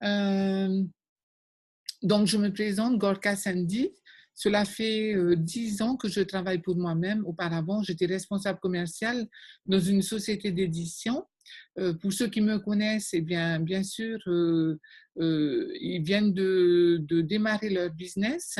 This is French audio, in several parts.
Euh, donc, je me présente, Gorka Sandy. Cela fait 10 ans que je travaille pour moi-même. Auparavant, j'étais responsable commerciale dans une société d'édition. Pour ceux qui me connaissent, eh bien sûr, ils viennent de démarrer leur business.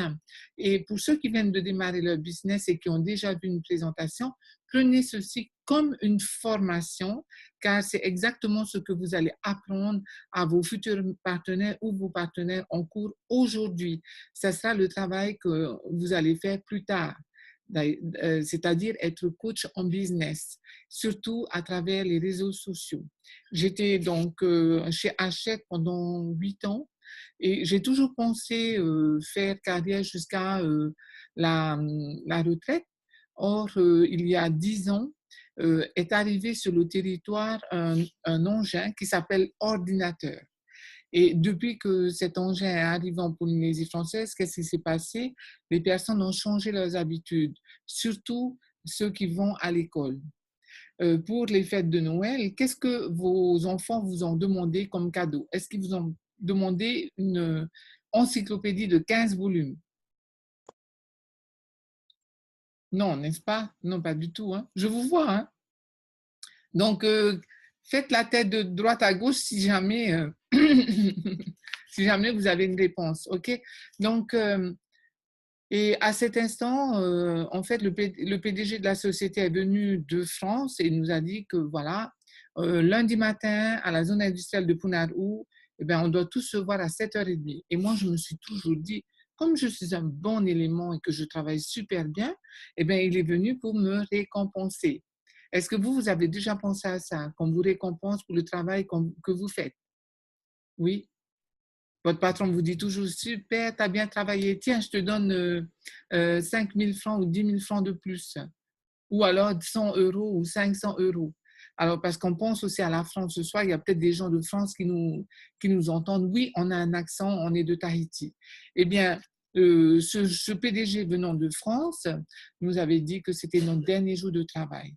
Et pour ceux qui viennent de démarrer leur business et qui ont déjà vu une présentation, prenez ceci comme une formation, car c'est exactement ce que vous allez apprendre à vos futurs partenaires ou vos partenaires en cours aujourd'hui. Ce sera le travail que vous allez faire plus tard, c'est-à-dire être coach en business, surtout à travers les réseaux sociaux. J'étais donc chez Hachette pendant 8 ans et j'ai toujours pensé faire carrière jusqu'à la retraite. Or, il y a 10 ans, est arrivé sur le territoire un engin qui s'appelle ordinateur. Et depuis que cet engin est arrivé en Polynésie française, qu'est-ce qui s'est passé? Les personnes ont changé leurs habitudes, surtout ceux qui vont à l'école. Pour les fêtes de Noël, qu'est-ce que vos enfants vous ont demandé comme cadeau? Est-ce qu'ils vous ont demandé une encyclopédie de 15 volumes? Non, n'est-ce pas? Non, pas du tout. Hein. Je vous vois. Hein. Donc, faites la tête de droite à gauche si jamais, si jamais vous avez une réponse. OK? Donc, et à cet instant, en fait, le PDG de la société est venu de France et nous a dit que voilà, lundi matin, à la zone industrielle de Punarou, eh bien, on doit tous se voir à 7h30. Et moi, je me suis toujours dit, comme je suis un bon élément et que je travaille super bien, eh bien, il est venu pour me récompenser. Est-ce que vous avez déjà pensé à ça, qu'on vous récompense pour le travail que vous faites? Oui? Votre patron vous dit toujours, super, tu as bien travaillé, tiens, je te donne 5 000 francs ou 10 000 francs de plus. Ou alors 100 euros ou 500 euros. Alors, parce qu'on pense aussi à la France ce soir, il y a peut-être des gens de France qui nous entendent. Oui, on a un accent, on est de Tahiti. Eh bien, ce PDG venant de France nous avait dit que c'était notre dernier jour de travail.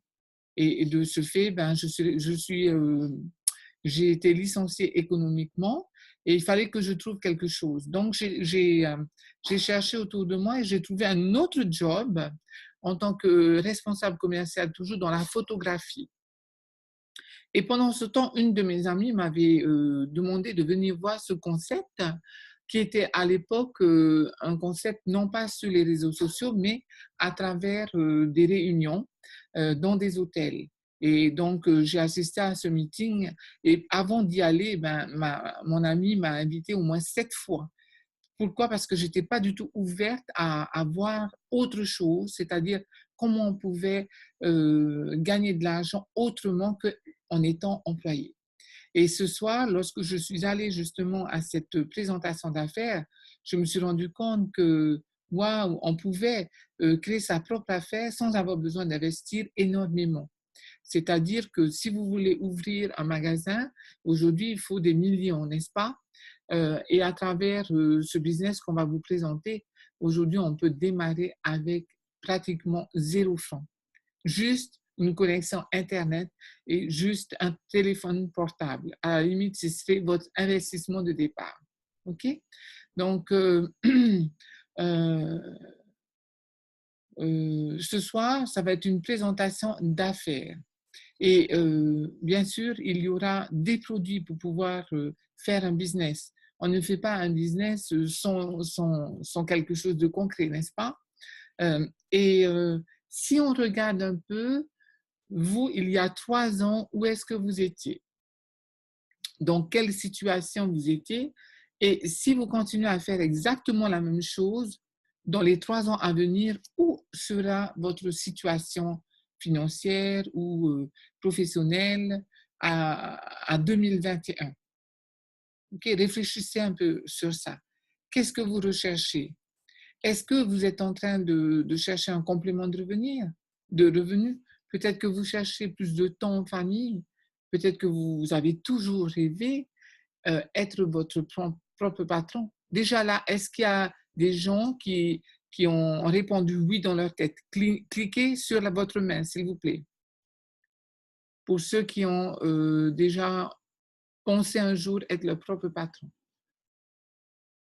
Et de ce fait, ben, j'ai été licenciée économiquement et il fallait que je trouve quelque chose. Donc, j'ai cherché autour de moi et j'ai trouvé un autre job en tant que responsable commercial, toujours dans la photographie. Et pendant ce temps, une de mes amies m'avait demandé de venir voir ce concept qui était à l'époque un concept non pas sur les réseaux sociaux, mais à travers des réunions dans des hôtels. Et donc, j'ai assisté à ce meeting et avant d'y aller, ben, mon amie m'a invitée au moins 7 fois. Pourquoi? Parce que je n'étais pas du tout ouverte à voir autre chose, c'est-à-dire comment on pouvait gagner de l'argent autrement qu'en étant employé. Et ce soir, lorsque je suis allée justement à cette présentation d'affaires, je me suis rendu compte que, waouh, on pouvait créer sa propre affaire sans avoir besoin d'investir énormément. C'est-à-dire que si vous voulez ouvrir un magasin, aujourd'hui, il faut des millions, n'est-ce pas? Et à travers ce business qu'on va vous présenter, aujourd'hui, on peut démarrer avec pratiquement 0 franc. Juste une connexion Internet et juste un téléphone portable. À la limite, ce serait votre investissement de départ. OK? Donc, ce soir, ça va être une présentation d'affaires. Et bien sûr, il y aura des produits pour pouvoir faire un business. On ne fait pas un business sans quelque chose de concret, n'est-ce pas? Et si on regarde un peu, vous, il y a 3 ans, où est-ce que vous étiez? Dans quelle situation vous étiez? Et si vous continuez à faire exactement la même chose, dans les 3 ans à venir, où sera votre situation financière ou professionnelle à 2021? Okay, réfléchissez un peu sur ça. Qu'est-ce que vous recherchez? Est-ce que vous êtes en train de chercher un complément de revenus? Peut-être que vous cherchez plus de temps en famille. Peut-être que vous avez toujours rêvé être votre propre patron. Déjà là, est-ce qu'il y a des gens qui ont répondu oui dans leur tête? Cliquez sur votre main, s'il vous plaît. Pour ceux qui ont déjà pensé un jour être leur propre patron.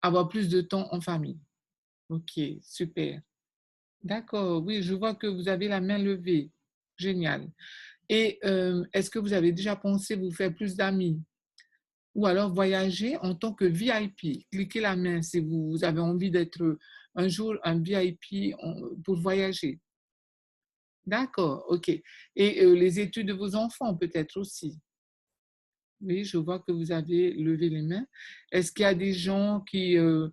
avoir plus de temps en famille. Ok, super. D'accord, oui, je vois que vous avez la main levée. Génial. Et est-ce que vous avez déjà pensé vous faire plus d'amis? Ou alors voyager en tant que VIP? Cliquez la main si vous avez envie d'être un jour un VIP pour voyager. D'accord, ok. Et les études de vos enfants peut-être aussi. Oui, je vois que vous avez levé les mains. Est-ce qu'il y a des gens euh,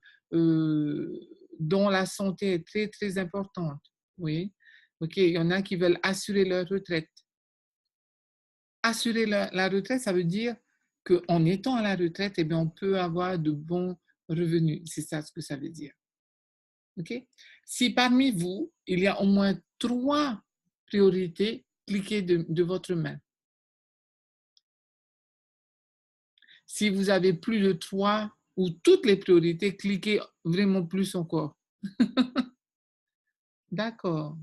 dont la santé est très, très importante? Oui. OK, il y en a qui veulent assurer leur retraite. Assurer la retraite, ça veut dire qu'en étant à la retraite, eh bien, on peut avoir de bons revenus. C'est ça ce que ça veut dire. OK? Si parmi vous, il y a au moins 3 priorités, cliquez de votre main. Si vous avez plus de 3 ou toutes les priorités, cliquez vraiment plus encore. D'accord.